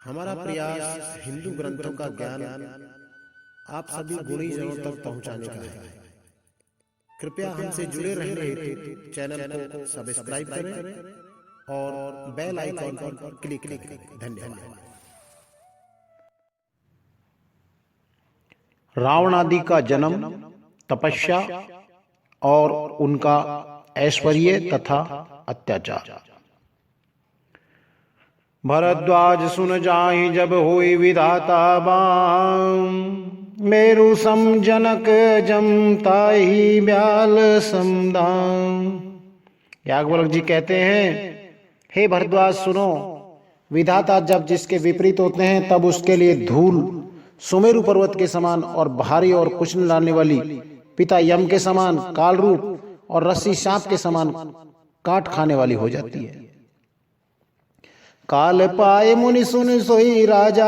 हमारा प्रयास हिंदू ग्रंथों का ज्ञान आप सभी गुणीजनों तक पहुंचाने का है। कृपया हमसे जुड़े रहने हेतु चैनल को सब्सक्राइब करें और बेल आइकॉन पर क्लिक करें। धन्यवाद। रावण आदि का जन्म, तपस्या और उनका ऐश्वर्य तथा अत्याचार। भरद्वाज सुन जाहि जब होई विधाता बाम, मेरु सम जनक जम ताहि ब्याल समदाम। याज्ञवल्क्य जी कहते हैं, हे भरद्वाज सुनो, विधाता जब जिसके विपरीत होते हैं तब उसके लिए धूल सुमेरु पर्वत के समान और भारी और कुछ न लाने वाली, पिता यम के समान काल रूप और रस्सी सांप के समान काट खाने वाली हो जाती है। काल पाए मुनि सुन सोई राजा,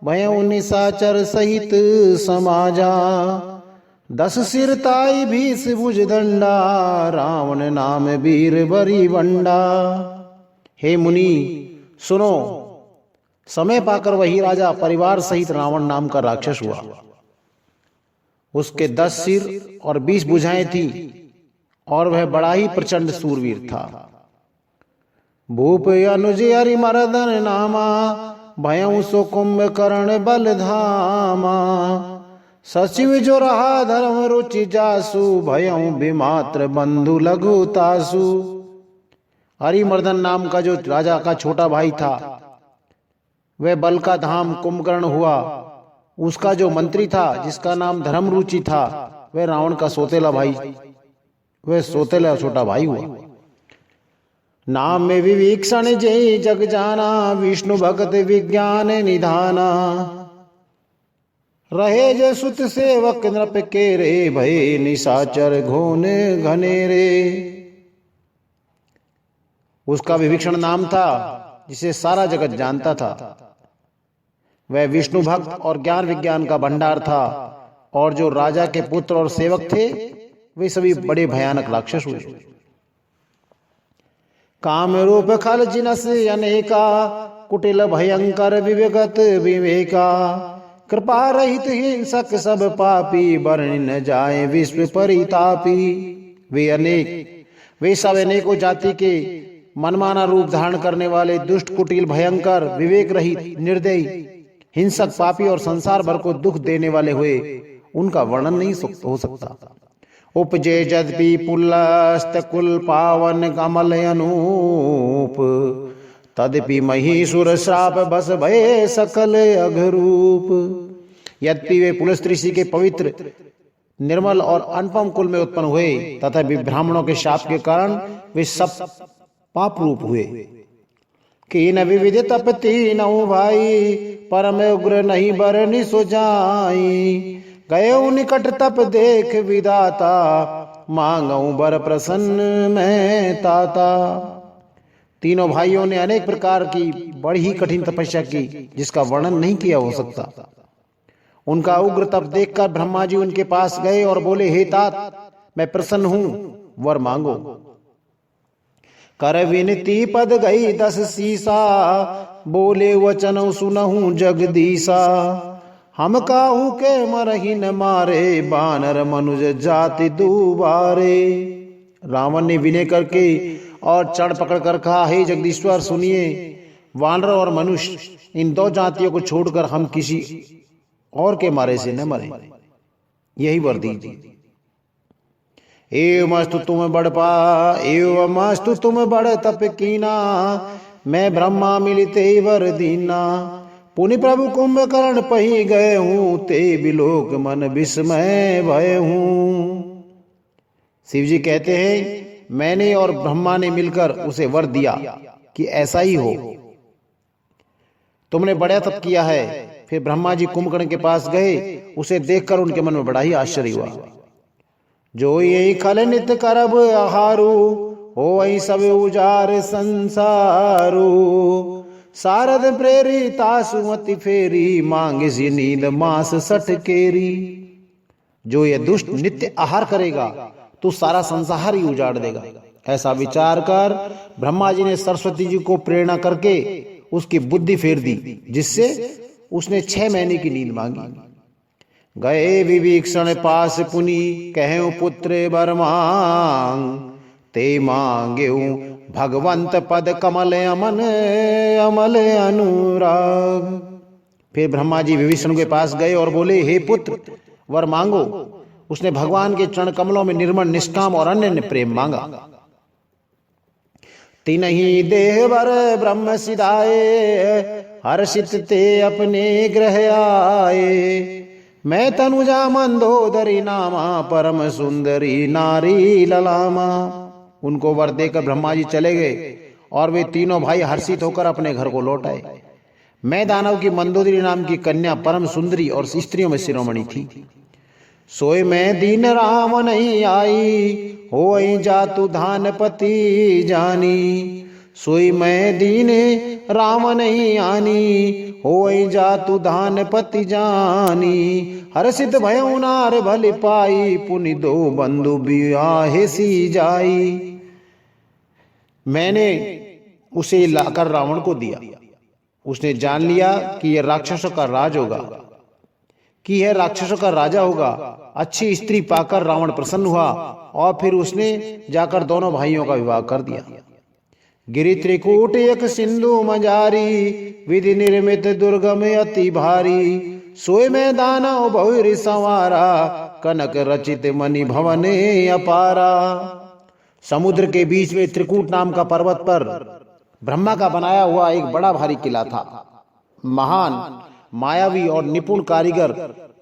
भयउ निशाचर सहित समाजा। 10 सिर ताई भीष भुज दंडा, रावण नाम वीर बरी बंडा। हे मुनि सुनो, समय पाकर वही राजा परिवार सहित रावण नाम का राक्षस हुआ। उसके 10 सिर और 20 भुजाएं थी और वह बड़ा ही प्रचंड सूरवीर था। भूप अनुज हरि मर्दन नामा, भयउ सो कुंभकर्ण बल धामा। सचिव जो रहा धर्म रुचि जासु, भयउ विमात्र बंधु लघु तासु। हरिमर्दन नाम का जो राजा का छोटा भाई था, वह बल का धाम कुंभकर्ण हुआ। उसका जो मंत्री था जिसका नाम धर्मरुचि था, वह रावण का सोतेला भाई, वह सोतेला छोटा भाई हुआ। नाम में विवीक्षण जय जग जाना, विष्णु भगत विज्ञान निधाना। रहे जो सुत सेवक नृप के रे, भय निशाचर घोन घनेरे। उसका विभीषण नाम था जिसे सारा जगत जानता था। वह विष्णु भक्त और ज्ञान विज्ञान का भंडार था, और जो राजा के पुत्र और सेवक थे वे सभी बड़े भयानक राक्षस हुए। काम रूप खल जिनस अनेका, कुटिल भयंकर विवेगत विवेका। कृपा रहित हिंसक सब पापी, बरन न जाए विश्व परितापी। वे सब अनेकों जाति के मनमाना रूप धारण करने वाले दुष्ट, कुटिल, भयंकर, विवेक रहित, निर्दयी, हिंसक, पापी और संसार भर को दुख देने वाले हुए। उनका वर्णन नहीं हो सकता। उपजे यद्यपि पुलस्त कुल पावन कमल अनूप, तदपि महिषुर श्राप बस भय सकल अघरूप। यद्यपि वे पुलस्त ऋषि के पवित्र, निर्मल और अनुपम कुल में उत्पन्न हुए, तथा ब्राह्मणों के शाप के कारण वे सब पाप रूप हुए। कि न विविध तपति नौ भाई, परम उग्र नहीं बरनि सुजाई। गये निकट तप देख विदाता, मांगऊ बर प्रसन्न मैं ताता। तीनों भाइयों ने अनेक प्रकार की बड़ी ही कठिन तपस्या की, जिसका वर्णन नहीं किया हो सकता। उनका उग्र तप देखकर ब्रह्मा जी उनके पास गए और बोले, हे तात, मैं प्रसन्न हूं, वर मांगो। कर विनती पद गई 10 सीसा, बोले वचन सुनहु जगदीसा। हम काहू के मरहि न मारे, बानर मनुज जाति दुबारे। रावण ने विनय करके और चढ़ पकड़ कर कहा, हे जगदीश्वर सुनिए, वानर और मनुष्य इन 2 जातियों को छोड़कर हम किसी और के मारे से न मरे, यही वर दीजिए। एवमस्तु तुम बड़ तप कीना, मैं ब्रह्मा मिलते वर दीना। पुनि प्रभु कुंभकर्ण पही गए हूं, ते बिलोक मन विस्मय भय हूं। शिव जी कहते हैं, मैंने और ब्रह्मा ने मिलकर उसे वर दिया कि ऐसा ही हो। तुमने बड़ा तप किया है। फिर ब्रह्मा जी कुंभकर्ण के पास गए। उसे देखकर उनके मन में बड़ा ही आश्चर्य हुआ। जो यही खल नित करब आहारू, हो वही सब उजार संसारू। सारद प्रेरी तासुमति फेरी, मांगे सी नींद मास सठ केरी। जो ये दुष्ट नित्य आहार करेगा तो सारा संसार ही उजाड़ देगा। ऐसा विचार कर ब्रह्मा जी ने सरस्वती जी को प्रेरणा करके उसकी बुद्धि फेर दी, जिससे उसने 6 महीने की नींद मांगी। गए विभीषण पास पुनि कहूं पुत्र बर मांग, ते मांगेऊ भगवंत पद कमल अमन अमल अनुराग। फिर ब्रह्मा जी विभीषण के पास गए और बोले, हे पुत्र वर मांगो। उसने भगवान के चरण कमलों में निर्मल निष्काम और अन्य प्रेम मांगा। तिनहि देह वर ब्रह्म सिधाए, हर्षित ते अपने ग्रह आए। मैं तनुजा मंदोदरी नामा, परम सुंदरी नारी ललामा। उनको वर देकर ब्रह्मा जी चले गए और वे तीनों भाई हर्षित होकर अपने घर को लौट आए। मैं दानव की मंदोदरी नाम की कन्या परम सुंदरी और स्त्रियों में शिरोमणि थी। सोए मैं दीन राम नहीं आई, होई जातु धानपति जानी। सोई मैं दीन राम नहीं आनी, होई जातु धानपति जानी। हर्षित भयउ नार भले पाई, पुनि दो बंधु बियाहे सी जाई। मैंने उसे लाकर रावण को दिया। उसने जान लिया कि यह राक्षसों का राज होगा, कि यह राक्षसों का राजा होगा। अच्छी स्त्री पाकर रावण प्रसन्न हुआ और फिर उसने जाकर दोनों भाइयों का विवाह कर दिया। गिरि त्रिकूट एक सिंधु मजारी, विधि निर्मित दुर्गम अति भारी। सोए में दानव बहुर संवारा, कनक रचित मणि भवन अपारा। समुद्र के बीच में त्रिकूट नाम का पर्वत पर ब्रह्मा का बनाया हुआ एक बड़ा भारी किला था। महान मायावी और निपुण कारीगर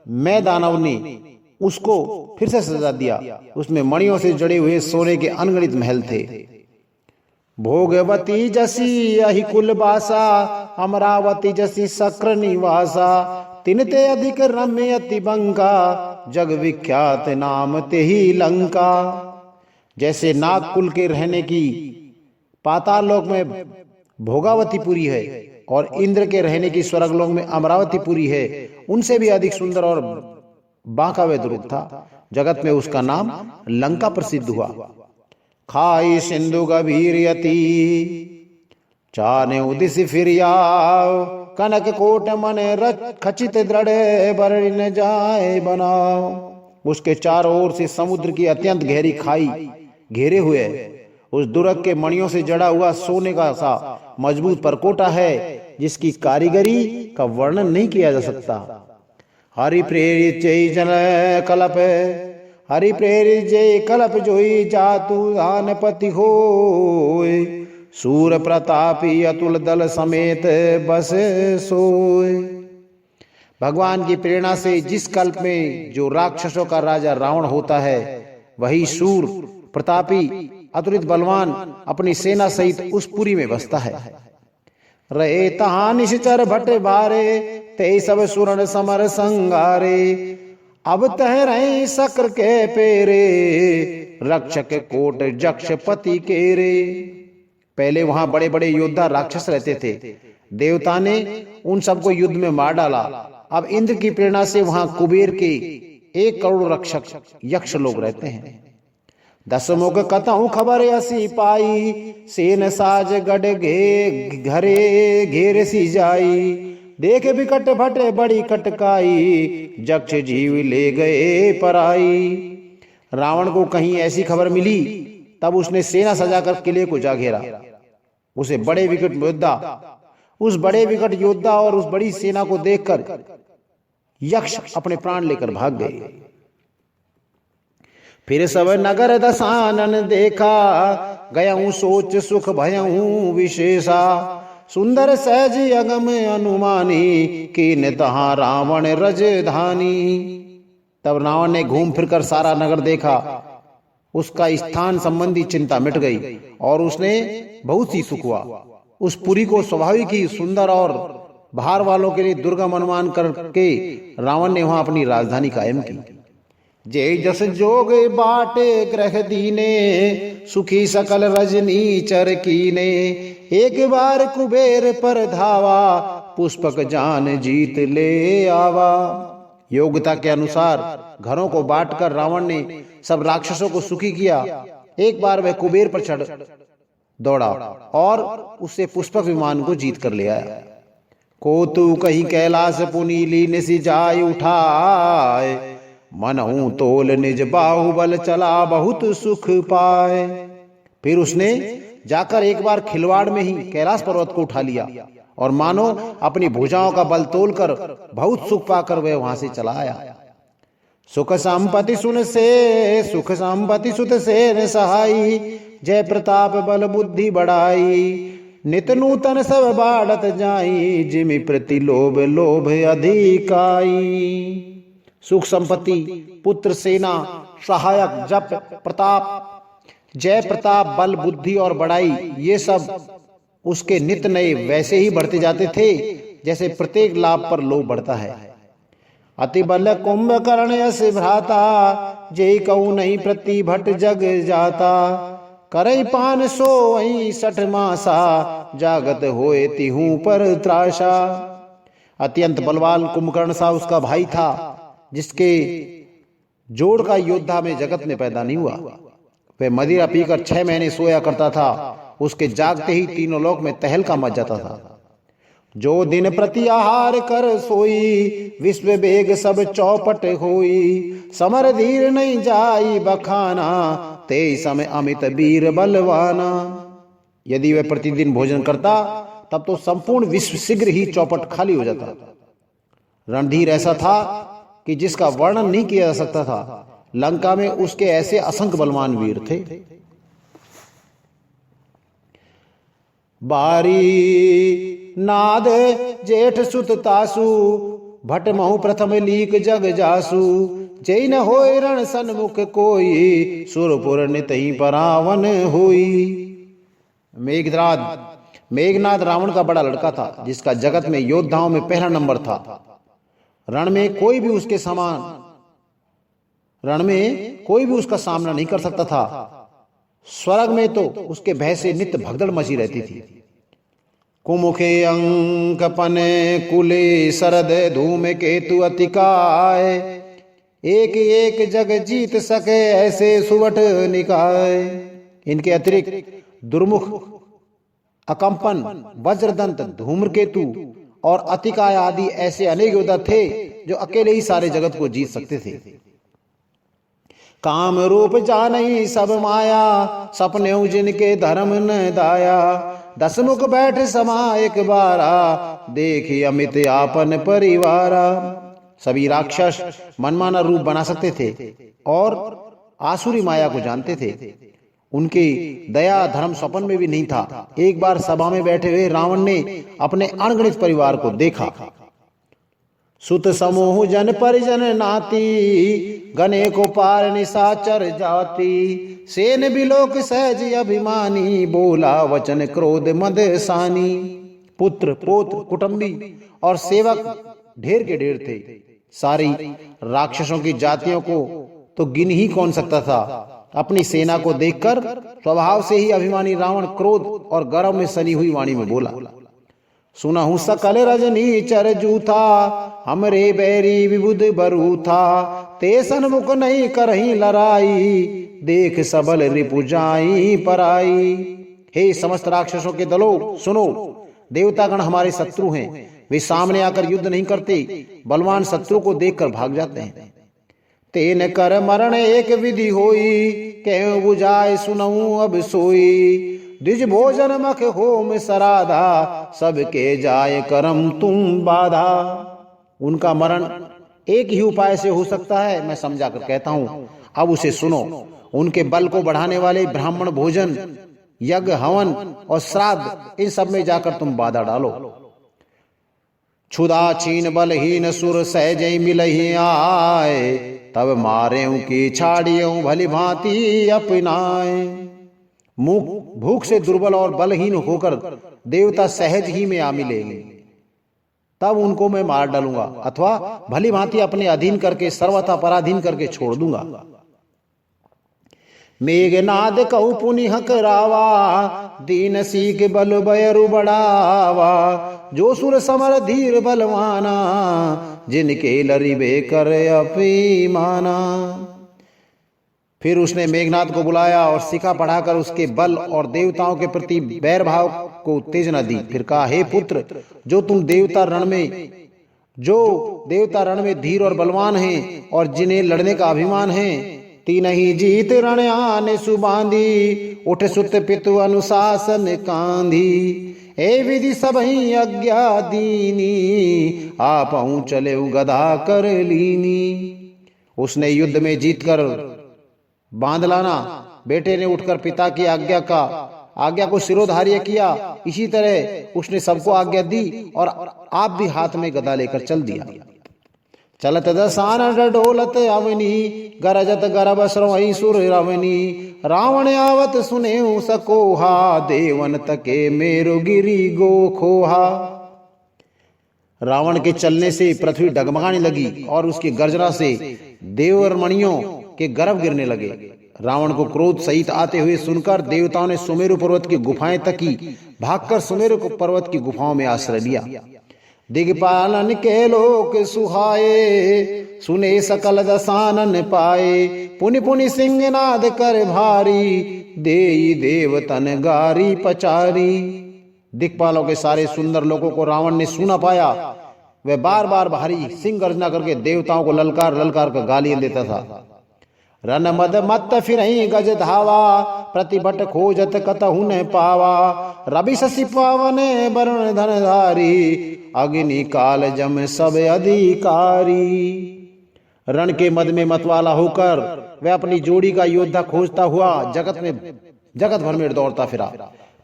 मैं दानव ने उसको फिर से सजा दिया। उसमें मणियों से जड़े हुए सोने के अनगिनत महल थे। भोगवती जसी अहि कुल बासा, अमरावती जसी शक्र निवासा। तिनते अधिक रम्य अति बंका, जग विख्यात नाम ते ही लंका। जैसे नाग कुल के रहने की पाताल लोक में भोगावतीपुरी है और इंद्र के रहने की स्वर्गलोक में अमरावतीपुरी है, उनसे भी अधिक सुंदर और बांका वे दुर्ग था। जगत में उसका नाम लंका प्रसिद्ध हुआ। खाई सिंधु गभीर यति, चाने उदिस फिर आओ। कनक कोट मन खचित दृढ़, बरड़ी न जाए बनाओ। उसके चारों ओर से समुद्र की अत्यंत गहरी खाई घेरे हुए है। उस दुर्ग के मणियों से जड़ा हुआ सोने का सा मजबूत परकोटा है, जिसकी कारीगरी का वर्णन नहीं किया जा सकता। हरि प्रेरित जय जन कलप, हरि प्रेरित जय कलप जोई। जातु धानपति होय, सूर प्रतापी अतुल दल समेत बस सोय। भगवान की प्रेरणा से जिस कल्प में जो राक्षसों का राजा रावण होता है, वही सूर प्रतापी अतुलित बलवान अपनी सेना सहित उस पुरी में बसता है। रहे तहां निश्चर भट बारे, ते सब सुरण समर संगारे। अब तह रहे शक्र के पेरे, रक्षक कोट जक्ष पति केरे। पहले वहां बड़े बड़े योद्धा राक्षस रहते थे। देवता ने उन सबको युद्ध में मार डाला। अब इंद्र की प्रेरणा से वहां कुबेर के 1 करोड़ रक्षक यक्ष लोग रहते हैं। 10 मुख कतहु खबर असी पाई, सेन साज गढ़ घरे घेर सी जाई। देख बिकट भटे बड़ी कटकाई, जक्ष जीव ले गए पराई। रावण को कहीं ऐसी खबर मिली, तब उसने सेना सजाकर किले को जा घेरा। उस बड़े विकट योद्धा और उस बड़ी सेना को देखकर यक्ष अपने प्राण लेकर भाग गए। फिर सब नगर दसानन देखा, गयऊं सोच सुख भयऊं विशेषा। सुंदर सहज अगम अनुमानी, कीन तहां रावण रजधानी। तब रावण ने घूम फिरकर सारा नगर देखा। उसका स्थान संबंधी चिंता मिट गई और उसने बहुत ही सुख हुआ। उस पुरी को स्वाभाविक ही सुंदर और बाहर वालों के लिए दुर्गम अनुमान करके रावण ने वहां अपनी राजधानी कायम की। जय जस जोग बाटे ग्रह दीने, सुखी सकल रजनी चर कीने। एक बार कुबेर पर धावा, पुष्पक जान जीत ले आवा। योग्यता के अनुसार घरों को बांटकर रावण ने सब राक्षसों को सुखी किया। एक बार वह कुबेर पर चढ़ दौड़ा और उससे पुष्पक विमान को जीत कर ले आया। को तू कहीं कैलाश पुनीली निसी जाय उठाए, मनहु तोल निज बाहुबल चला बहुत सुख पाए। फिर उसने जाकर एक बार खिलवाड़ में ही कैलाश पर्वत को उठा लिया और मानो अपनी भुजाओं का बल तोलकर बहुत सुख पाकर वह वहां से चला आया। सुख संपत्ति सुत से सहाई, जय प्रताप बल बुद्धि बढ़ाई। नित नूतन सब बाढ़त जाई, जिमि प्रति लोभ लोभ अधिकाई। सुख संपत्ति, पुत्र, सेना, सहायक, जप, प्रताप, जय प्रताप, बल, बुद्धि और बड़ाई, ये सब उसके नित नए वैसे ही बढ़ते जाते थे जैसे प्रत्येक लाभ पर लोभ बढ़ता है। अति बल कुंभकर्ण यस भ्राता, जय कहूँ नहीं प्रति भट जग जाता। करई पान सो वही 60 मासा, जागत होए तिहूं पर त्रासा। अत्यंत बलवान कुंभकर्ण सा उसका भाई था, जिसके जोड़ का योद्धा में जगत में पैदा नहीं हुआ। वह मदिरा पीकर 6 महीने सोया करता था, उसके जागते ही तीनों लोक में तहलका मच जाता था। जो दिन प्रति आहार कर सोई, विश्व वेग सब चौपट होई। समर धीर नहीं जाई बखाना, ते समय अमित वीर बलवाना। यदि वह प्रतिदिन भोजन करता तब तो संपूर्ण विश्व शीघ्र ही चौपट खाली हो जाता। रणधीर ऐसा था कि जिसका वर्णन नहीं किया जा सकता था। लंका में उसके ऐसे असंख्य बलवान वीर थे। बारी नाद जेठ सुत तासु, भट महु प्रथम लीक जग जासु। जय न होय रण सन्मुख कोई, सुरपुर नित ही परावन हुई। मेघनाद रावण का बड़ा लड़का था, जिसका जगत में योद्धाओं में पहला नंबर था। रण में कोई भी उसका सामना नहीं कर सकता था। स्वर्ग में तो उसके भय से नित्य भगदड़ मची रहती थी। कुमुखे अंकपन कुले शरद धूम केतु अतिकाय, एक एक जग जीत सके ऐसे सुवट निकाय। इनके अतिरिक्त दुर्मुख, अकंपन, वज्रदंत, धूम्रकेतु और अतिकाय आदि ऐसे अनेक योद्धा थे जो अकेले ही सारे जगत को जीत सकते थे। काम रूप जानई सब माया, सपने जिनके धर्म न दाया। 10 मुख बैठ समा एक बारा, देखी अमित आपन परिवारा। सभी राक्षस मनमाना रूप बना सकते थे और आसुरी माया को जानते थे। उनकी दया धर्म स्वप्न में भी नहीं था। एक बार सभा में बैठे हुए रावण ने अपने अनगणित परिवार को देखा। सुत समूह जन परिजन नाती, गने को पार निशाचर जाति। सेन बिलोक सहज अभिमानी, बोला वचन क्रोध मद सानी। पुत्र, पौत्र, कुटुंबी और सेवक ढेर के ढेर थे। सारी राक्षसों की जातियों को तो गिन ही कौन सकता था। अपनी सेना को देखकर स्वभाव से ही अभिमानी रावण क्रोध और गर्व में सनी हुई वाणी में बोला, सुनहु सकल रजनी चर जूथा, हमरे बैरी विबुध बरू था। ते सन्मुख नहीं करही लड़ाई, देख सबल रिपु जाई पराई। हे समस्त राक्षसों के दलों, सुनो, देवतागण हमारे शत्रु हैं। वे सामने आकर युद्ध नहीं करते, बलवान शत्रु को देखकर भाग जाते हैं। तेन कर मरण एक विधि होई, क्यों बुझाए सुनऊं अब सोई। द्विज भोजन मख होम सराधा, सबके जाए करम तुम बाधा। उनका मरण एक ही उपाय से हो सकता है, मैं समझा कर कहता हूं, अब उसे सुनो। उनके बल को बढ़ाने वाले ब्राह्मण भोजन, यज्ञ, हवन और श्राद्ध, इन सब में जाकर तुम बाधा डालो। क्षुधा छीन बलहीन सुर सहजय मिलहि आए, तब मारेऊ की छाड़ियों भली भांति अपनाए। भूख से दुर्बल और बलहीन होकर देवता सहज ही में आ मिलेंगे, तब उनको मैं मार डालूंगा अथवा भली भांति अपने अधीन करके सर्वथा पराधीन करके छोड़ दूंगा। मेघनाद कहु पुनि हकरावा, दीन सीख बल बयरु बढ़ावा। जो सुर समर धीर बलवाना, जिनके लरिबे कर अपीमाना। फिर उसने मेघनाथ को बुलाया और सिखा पढ़ाकर उसके बल और देवताओं के प्रति बैर भाव को उत्तेजना दी। फिर कहा, हे पुत्र, जो देवता रण में धीर और बलवान हैं और जिन्हें लड़ने का अभिमान है, तीन ही जीत रण आने सुबांधी, उठ सुत पितु अनुशासन कांधी, ए विधि सबही आज्ञा दीनी, आपहु चले गदा कर लीनी। उसने युद्ध में जीतकर बांध लाना। बेटे ने उठकर पिता की आज्ञा को शिरोधार्य किया। इसी तरह उसने सबको आज्ञा दी और आप भी हाथ में गदा लेकर चल दिया। चलत दसान डोलत अवनी, गरजत गरब श्रवई सुर रवनी, रावण आवत सुने सकोहा, देवन तके मेरो गिरी गो खोहा। रावण के चलने से पृथ्वी डगमगाने लगी और उसकी गर्जना से देवरमणियों के गर्भ गिरने लगे। रावण को क्रोध सहित आते हुए सुनकर देवताओं ने सुमेरु पर्वत की गुफाएं तकी। भागकर सुमेरु पर्वत की गुफाओं में आश्रय लिया। दिग्पालन के लोक सुहाए, सुने सकल दसानन पाए, पुनि पुनि सिंहनाद कर भारी, देई देवतन गारी पचारी। दिक्पालों के सारे सुंदर लोगों को रावण ने सुना पाया। वह बार बार भारी सिंह गर्जना करके देवताओं को ललकार ललकार कर गालियां देता था। रन मद मत फिरहि गज धावा, प्रतिभट खोजत कतहु न पावा, रवि शशि पावन वरुण धनधारी, अग्नि काल जम सब अधिकारी। रण के मद में मतवाला होकर वह अपनी जोड़ी का योद्धा खोजता हुआ जगत भर में दौड़ता फिरा,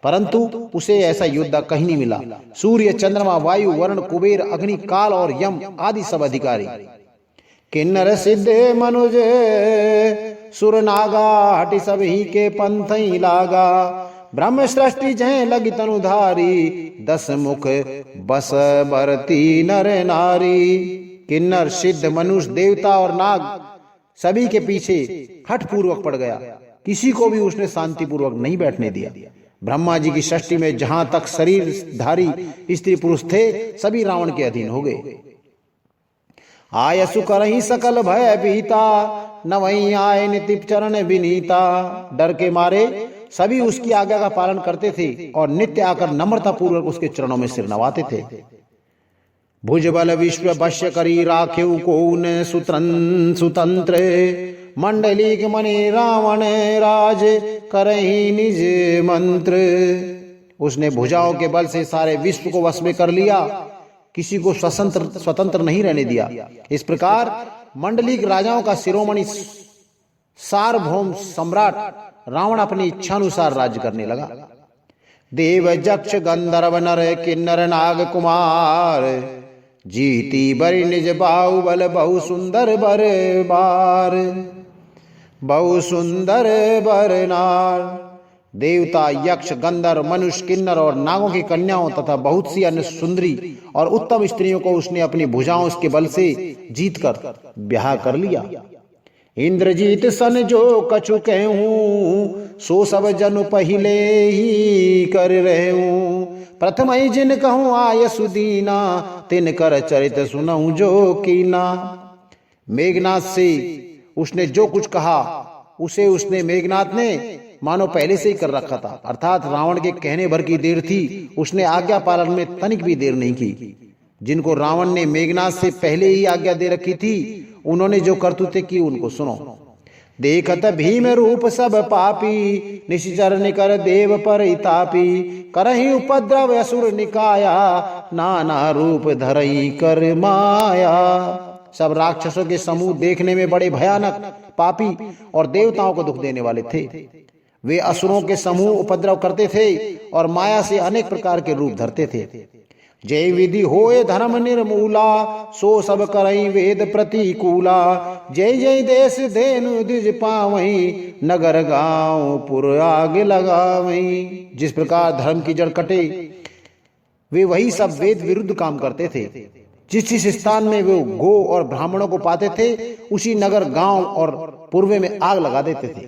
परंतु उसे ऐसा योद्धा कहीं नहीं मिला। सूर्य, चंद्रमा, वायु, वरुण, कुबेर, अग्नि, काल और यम आदि सब अधिकारी, किन्नर सिद्धे मनुज सुर नागा, हटि सब ही के पंथ ही लागा, ब्रह्म सृष्टि जय लगी तनुधारी, दस मुख बस बरती नर नारी। किन्नर, सिद्ध, मनुष्य, देवता और नाग सभी के पीछे हठ पूर्वक पड़ गया। किसी को भी उसने शांति पूर्वक नहीं बैठने दिया। ब्रह्मा जी की सृष्टि में जहां तक शरीरधारी स्त्री पुरुष थे, सभी रावण के अधीन हो गए। आयसु करहि सकल भय भीता, न वहीं आए नितिप चरण विनीता। डर के मारे सभी उसकी आज्ञा का पालन करते थे और नित्य आकर नम्रता पूर्वक उसके चरणों में सिर नवाते थे। भुजबल विश्व वश्य करी राखेउ कौन सुतंत्र, मंडलीक मणि रावण राज करहि निज मंत्र। उसने भुजाओं के बल से सारे विश्व को वश में कर लिया, किसी को स्वतंत्र नहीं रहने दिया। इस प्रकार मंडलीक राजाओं का शिरोमणि सार्वभौम सम्राट रावण अपनी इच्छानुसार राज्य करने लगा। देव जक्ष गंधर्व नर किन्नर नाग कुमार, जीती बरि निज बाहुबल बहु सुंदर बर बार, बहु सुंदर बर नार। देवता, यक्ष, गंधर्व, मनुष्य, किन्नर और नागों की कन्याओं तथा बहुत सी अन्य सुंदरी और उत्तम स्त्रियों को उसने अपनी भुजाओं के बल से जीतकर ब्याह कर लिया। इंद्रजीत सन जो कछु कहूं, सो सब जन पहिले ही कर रहूं, प्रथम ही जिन कहूं आय सुदीना, तिन कर चरित सुनऊं जो कीना। मेघनाथ से उसने जो कुछ कहा उसे उसने मेघनाथ ने मानो पहले से ही कर रखा था, अर्थात रावण के कहने भर की देर थी। उसने आज्ञा पालन में तनिक भी देर नहीं की। जिनको रावण ने मेघनाथ से पहले ही आज्ञा दे रखी थी, उन्होंने जो करतूते की उनको सुनो। देखत भीम रूप सब पापी, निशिचर निकर देव पर तापी, करहि उपद्रव असुर निकाया, नाना रूप धरई कर माया। सब राक्षसों के समूह देखने में बड़े भयानक, पापी और देवताओं को दुख देने वाले थे। वे असुरों के समूह उपद्रव करते थे और माया से अनेक प्रकार के रूप धरते थे। जय विधि होए धर्म निर्मूला, सो सब करई वेद प्रतिकूला, जय जय देश धेनु द्विज पावई, नगर गांव पुर आग लगावई। जिस प्रकार धर्म की जड़ कटे, वे वही सब वेद विरुद्ध काम करते थे। जिस जिस स्थान में वे गो और ब्राह्मणों को पाते थे, उसी नगर, गांव और पूर्वे में आग लगा देते थे।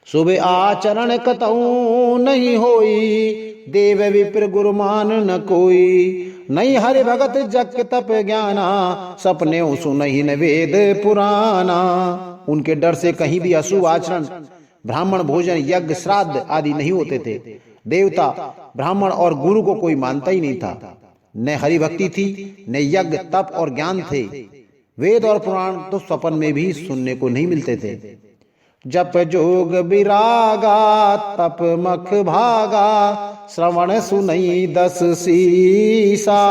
शुभ आचरण कतहु नहीं होई, देव विप्र गुरुमान न कोई, नहीं हरि भगत जग तप ज्ञाना, सपने सुनहि न वेद पुराना। उनके डर से कहीं भी अशुभ आचरण, ब्राह्मण भोजन, यज्ञ, श्राद्ध आदि नहीं होते थे। देवता, ब्राह्मण और गुरु को कोई मानता ही नहीं था। न हरि भक्ति थी, न यज्ञ, तप और ज्ञान थे। वेद और पुराण तो स्वप्न में भी सुनने को नहीं मिलते थे। जप जोग विरागा, तप मख भागा, श्रवण सुनई दस सीसा।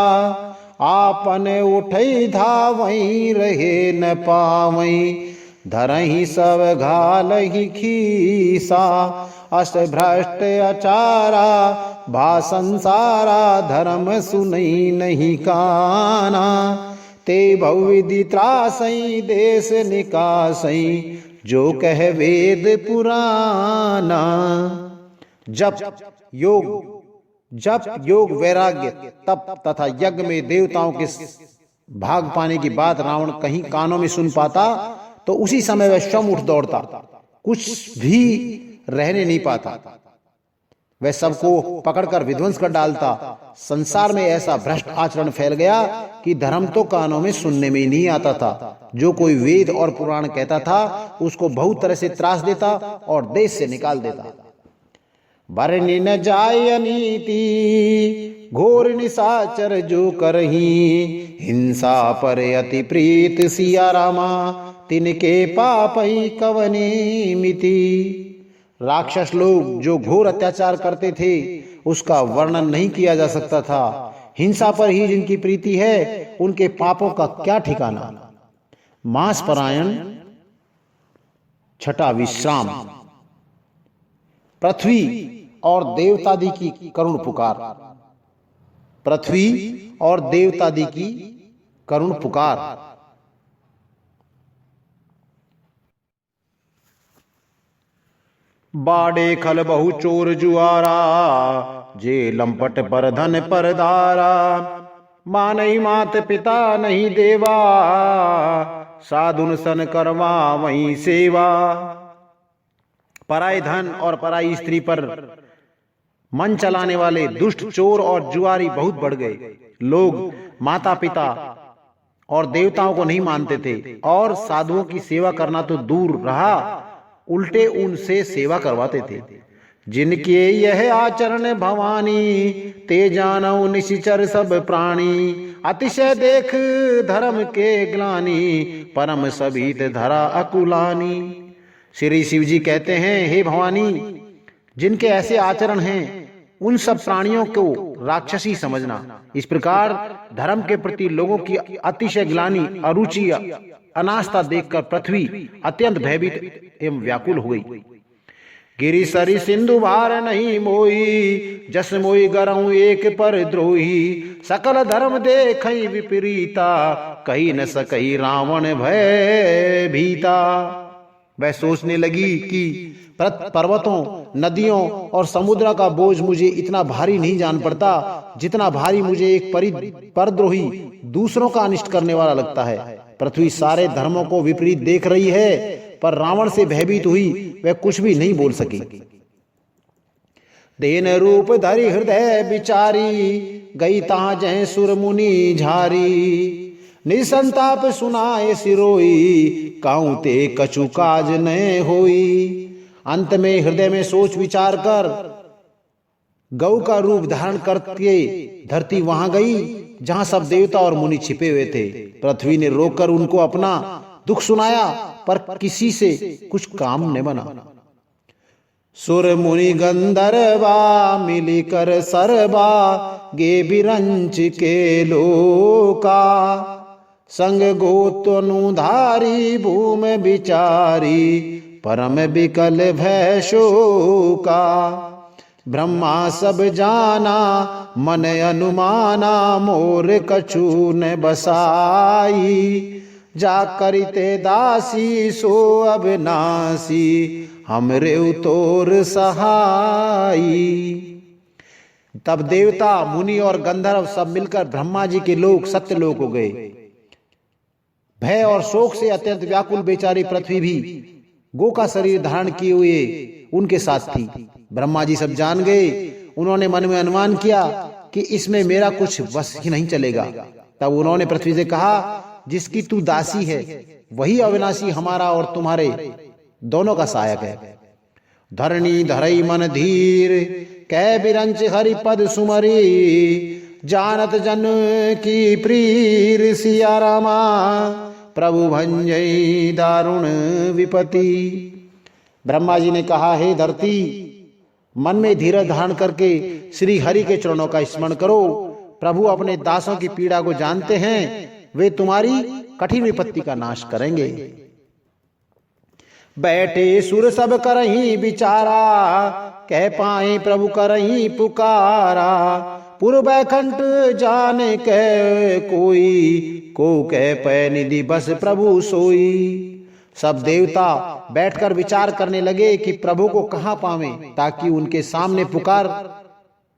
आपन उठई धावई, रहे न पावई, धरही सब घालही खीसा। अष्ट भ्रष्ट अचारा, भा संसारा, धर्म सुनई नहीं काना। ते बहुविधि त्रासई, देश निकासई, जो कह वेद पुराना। जप योग वैराग्य, तप तथा यज्ञ में देवताओं के भाग पाने की बात रावण कहीं कानों में सुन पाता तो उसी समय वह स्वयं उठ दौड़ता, कुछ भी रहने नहीं पाता। वह सबको पकड़कर विध्वंस कर डालता। संसार में ऐसा भ्रष्ट आचरण फैल गया कि धर्म तो कानों में सुनने में ही नहीं आता था। जो कोई वेद और पुराण कहता था उसको बहुत तरह से त्रास देता और देश से निकाल देता। बरनी न जाय अनीति, घोर निशाचर जो करही, हिंसा पर अति प्रीत सिया रामा, तिनके पापई कवनी मिति। राक्षस लोग जो घोर अत्याचार करते थे उसका वर्णन नहीं किया जा सकता था। हिंसा पर ही जिनकी प्रीति है उनके पापों का क्या ठिकाना। मांस परायण, छठा विश्राम। पृथ्वी और देवतादि की करुण पुकार। पृथ्वी और देवतादि की करुण पुकार। बाड़े खल बहु चोर जुआरा, जे लंपट पर धन पर दारा। माँ नहीं मात पिता नहीं देवा, साधुन सन करवा वहीं सेवा। पराई धन और पराई स्त्री पर मन चलाने वाले दुष्ट चोर और जुआरी बहुत बढ़ गए। लोग माता पिता और देवताओं को नहीं मानते थे और साधुओं की सेवा करना तो दूर रहा, उल्टे उनसे सेवा करवाते थे। जिनके यह आचरण भवानी, ते जानो निशिचर सब प्राणी। अतिशय देख धर्म के ग्लानि, परम सभीत धरा अकुलानी। श्री शिव जी कहते हैं, हे भवानी, जिनके ऐसे आचरण हैं उन सब प्राणियों को राक्षसी समझना। इस प्रकार धर्म के प्रति लोगों की अतिशय ग्लानि, अरुचि, अनास्था देखकर पृथ्वी अत्यंत भयभीत एवं व्याकुल हो गई। गिरि सरि सिंधु भार नहीं मोई, जस मोई गरऊ एक पर द्रोही। सकल धर्म देखई विपरीता, कही न सकई रावण भय भीता। वह सोचने लगी कि पर्वतों, नदियों और समुद्र का बोझ मुझे इतना भारी नहीं जान पड़ता जितना भारी मुझे एक परद्रोही दूसरों का अनिष्ट करने वाला लगता है। पृथ्वी सारे धर्मों को विपरीत देख रही है, पर रावण से भयभीत हुई वह कुछ भी नहीं बोल सकी। देन रूप धरि हृदय विचारी, गई तहां जय सुर मुनि झारी। निसंताप सुनाए सिरोई, काऊ ते कछु काज न होई। अंत में हृदय में सोच विचार कर गौ का रूप धारण करके धरती वहां गई जहां सब देवता और मुनि छिपे हुए थे। पृथ्वी ने रोककर उनको अपना दुख सुनाया, पर किसी से कुछ काम न बना। सुर मुनि गंधर्वा मिली कर सरबा, गे बिरंच के लोका। संग गोतनुधारी भूम विचारी, परम विकल भय शोका। ब्रह्मा सब जाना मन अनुमाना, मोर कछु न बसाई। जा करिते दासी सो अविनाशी, हमरे उतोर सहाई। तब देवता, मुनि और गंधर्व सब मिलकर ब्रह्मा जी के लोक सत्यलोक हो गए। भय और शोक से अत्यंत व्याकुल बेचारी पृथ्वी भी गो का शरीर धारण किए हुए उनके साथ थी। ब्रह्मा जी सब जान गए। उन्होंने मन में अनुमान किया कि इसमें मेरा कुछ बस ही नहीं चलेगा। तब उन्होंने पृथ्वी से कहा, जिसकी तू दासी है वही अविनाशी हमारा और तुम्हारे दोनों का सहायक है। धरणी धरई मन धीर, कै बिरंच हरि पद सुमरी, जानत जन की प्रीर सिया रामा, प्रभु भंजई दारुण विपति। ब्रह्मा जी ने कहा, हे धरती, मन में धीरज धारण करके श्री हरि के चरणों का स्मरण करो। प्रभु अपने दासों की पीड़ा को जानते हैं, वे तुम्हारी कठिन विपत्ति का नाश करेंगे। बैठे सुर सब करही विचारा, कह पाए प्रभु करही पुकारा, पूर्व बैकुंठ जाने कह कोई, को कह पै निधि बस प्रभु सोई। सब देवता बैठकर विचार करने लगे कि प्रभु को कहां पावें, ताकि उनके सामने पुकार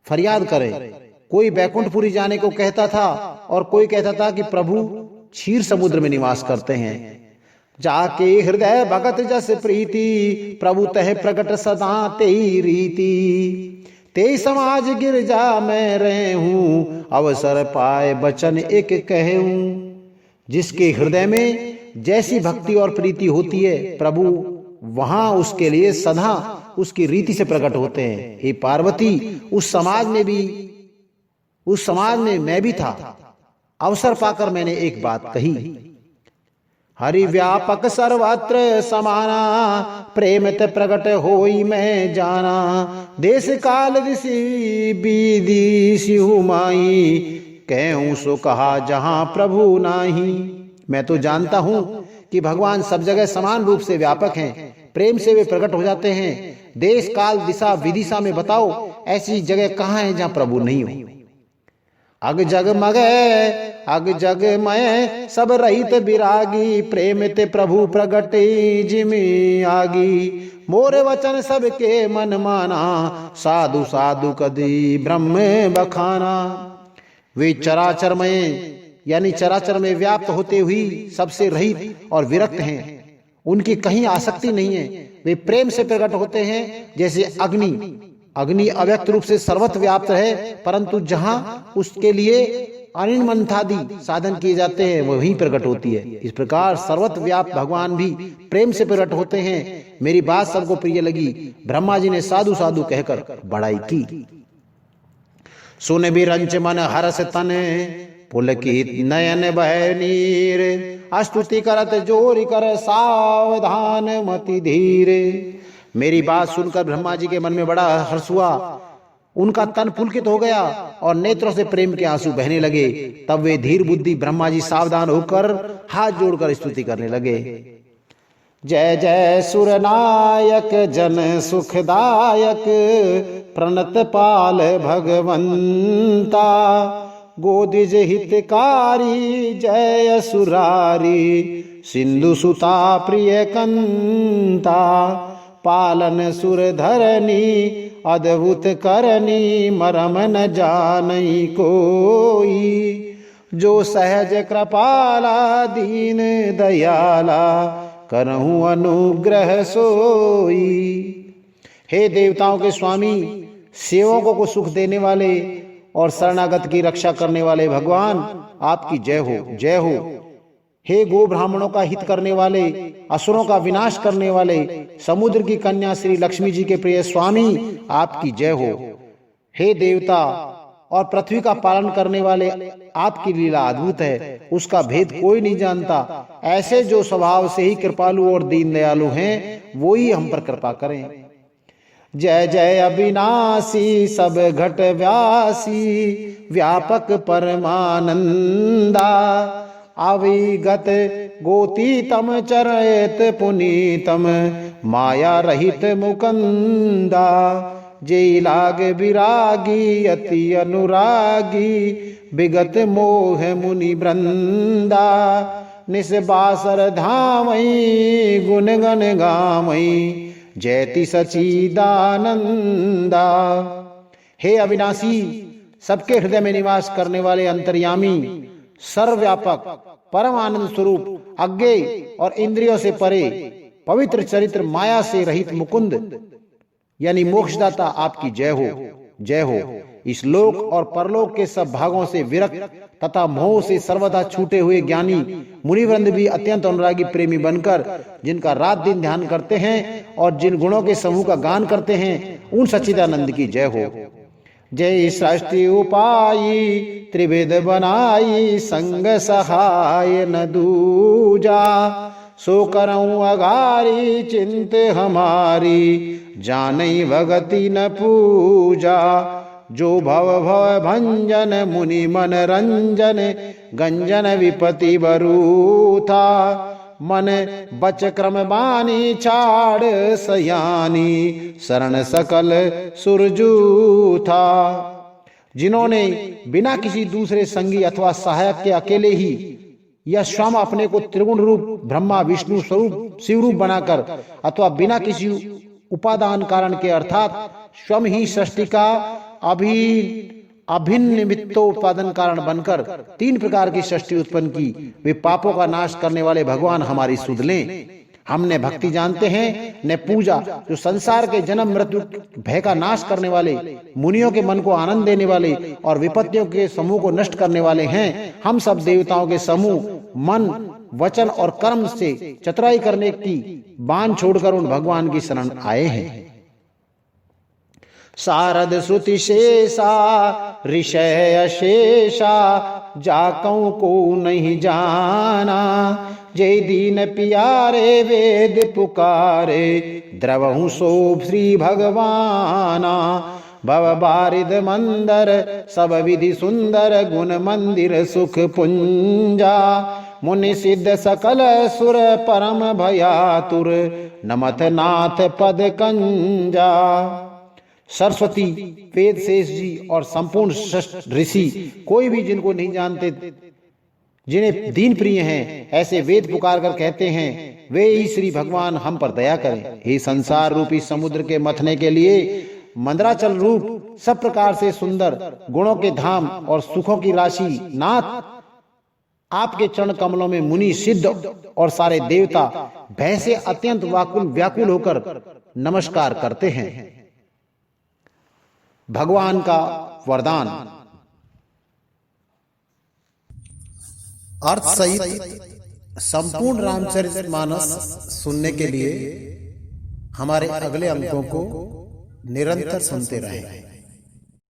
फरियाद करें। कोई बैकुंठपुरी जाने को कहता था और कोई कहता था कि प्रभु क्षीर समुद्र में निवास करते हैं। जाके हृदय भगत जस प्रीति, प्रभु तह प्रकट सदा तेई रीति, ते समाज गिरजा में रहे हूं, अवसर पाए बचन एक कहूं। जिसके हृदय में जैसी भक्ति और प्रीति होती है, प्रभु वहां उसके लिए सदा उसकी रीति से प्रकट होते हैं। हे पार्वती, उस समाज में मैं भी था। अवसर पाकर मैंने एक बात कही, हरि व्यापक सर्वत्र समाना, प्रेम ते प्रकट होई मैं जाना, देश काल ऋषि विधि सिहु माई, कहूं सो कहा जहां प्रभु नाही। मैं तो जानता हूं कि भगवान सब जगह समान रूप से व्यापक हैं, प्रेम से वे प्रकट हो जाते हैं। देश काल दिशा विदिशा में बताओ ऐसी जगह कहां है जहां प्रभु नहीं हो। अग जग मैं सब रहित विरागी, प्रेम ते प्रभु प्रगटे जिमी आगी, मोर वचन सबके मन माना, साधु साधु कदी ब्रह्म बखाना। वे चराचर में यानी चराचर में व्याप्त होते हुई सबसे रहित और विरक्त हैं, उनकी कहीं आसक्ति नहीं है। वे प्रेम से प्रकट होते हैं जैसे अग्नि अव्यक्त रूप से सर्वत्र व्याप्त है, परंतु जहां उसके लिए अनिल मंथादि साधन किए जाते हैं वहीं प्रकट होती है। इस प्रकार सर्वत्र व्याप्त भगवान भी प्रेम से प्रकट होते हैं। मेरी बात सबको प्रिय लगी। ब्रह्मा जी ने साधु साधु कहकर बड़ाई की। सुन भी रंच मन हरस तन, पुलकित नयन बह नीर, स्तुति करत जोरी कर सावधान मति धीर। मेरी बात सुनकर ब्रह्मा जी के मन में बड़ा हर्ष हुआ, उनका तन पुलकित हो गया और नेत्रों से प्रेम के आंसू बहने लगे। तब वे धीर बुद्धि ब्रह्मा जी सावधान होकर हाथ जोड़कर स्तुति करने लगे। जय जय सुरनायक जन सुखदायक, प्रणत पाल भगवंता, गोदिज हितकारी जय सुरारी, सिंधु सुता प्रिय कंता, पालन सुर धरनी अद्भुत करनी, मरम न जानई कोई, जो सहज कृपाला दीन दयाला, करहूं अनुग्रह सोई। हे देवताओं के स्वामी, सेवकों को सुख देने वाले और शरणागत की रक्षा करने वाले भगवान, आपकी जय हो, जय हो। हे गो ब्राह्मणों का हित करने वाले, असुरों का विनाश करने वाले, समुद्र की कन्या श्री लक्ष्मी जी के प्रिय स्वामी, आपकी जय हो। हे देवता और पृथ्वी का पालन करने वाले, आपकी लीला अद्भुत है, उसका भेद कोई नहीं जानता। ऐसे जो स्वभाव से ही कृपालु और दीन दयालु हैं, वो ही हम पर कृपा करें। जय जय अविनाशी सब घट व्यासी, व्यापक परमानंदा, अविगत गोतीतम चरयत पुनीतम, माया रहित मुकंदा, जय लाग विरागी अति अनुरागी, विगत मोह मुनि वृंदा, निस्बासर धामई गुण गण गामई, जयति सचिदानंदा। हे अविनाशी, सबके हृदय में निवास करने वाले अंतर्यामी, सर्वव्यापक परम आनंद स्वरूप, अज्ञेय और इंद्रियों से परे, पवित्र चरित्र, माया से रहित मुकुंद यानी मोक्षदाता, आपकी जय हो, जय हो। इस लोक और परलोक के सब भागों से विरक्त तथा मोह से सर्वदा छूटे हुए ज्ञानी मुनिवृंद भी अत्यंत अनुरागी प्रेमी बनकर जिनका रात दिन ध्यान करते हैं और जिन गुणों के समूह का गान करते हैं, उन सच्चिदानंद की जय हो। जय सृष्टि उपाई त्रिवेद बनाई, संग सहाय न दूजा, सो करऊं अगारी चिंत हमारी, जानई भगति न पूजा। जो भव भव भंजन मुनि मन रंजन, गंजन विपति बरूथा, मन बच क्रम बानी छाड़ सयानी, शरण सकल सुरजू था। जिन्होंने बिना किसी दूसरे संगी अथवा सहायक के अकेले ही या स्वयं अपने को त्रिगुण रूप ब्रह्मा विष्णु स्वरूप शिवरूप बनाकर अथवा बिना किसी उपादान कारण के अर्थात स्वयं ही सृष्टि का अभिन्न निमित्तो उत्पादन कारण बनकर 3 प्रकार की सृष्टि उत्पन्न की, वे पापों का नाश करने वाले भगवान हमारी सुध लें। हम न भक्ति जानते हैं न पूजा, जो संसार के जन्म मृत्यु भय का नाश करने वाले, मुनियों के मन को आनंद देने वाले और विपत्तियों के समूह को नष्ट करने वाले हैं। हम सब देवताओं के समूह मन वचन और कर्म से चतुराई करने की बाण छोड़कर उन भगवान की शरण आए हैं। शारद श्रुति शेषा ऋषय अशेषा, जाकौ को नहीं जाना, जय दीन पियारे वेद पुकारे, द्रवहु शोभ श्री भगवाना। भव बारिद मंदर सब विधि सुंदर, गुण मंदिर सुख पुंजा, मुनि सिद्ध सकल सुर परम भयातुर, नमत नाथ पद कंजा। सरस्वती, वेद शेष जी और संपूर्ण ऋषि कोई भी जिनको नहीं जानते, जिन्हें दीन प्रिय हैं, ऐसे वेद पुकार कर कहते हैं, वे ही श्री भगवान हम पर दया करें। हे संसार रूपी समुद्र के मथने के लिए मंदराचल रूप सब प्रकार से सुंदर गुणों के धाम और सुखों की राशि नाथ, आपके चरण कमलों में मुनि सिद्ध और सारे देवता भय से अत्यंत व्याकुल होकर नमस्कार करते हैं। भगवान का वरदान। अर्थ सहित संपूर्ण रामचरितमानस सुनने के लिए हमारे अगले अंकों को निरंतर सुनते रहें।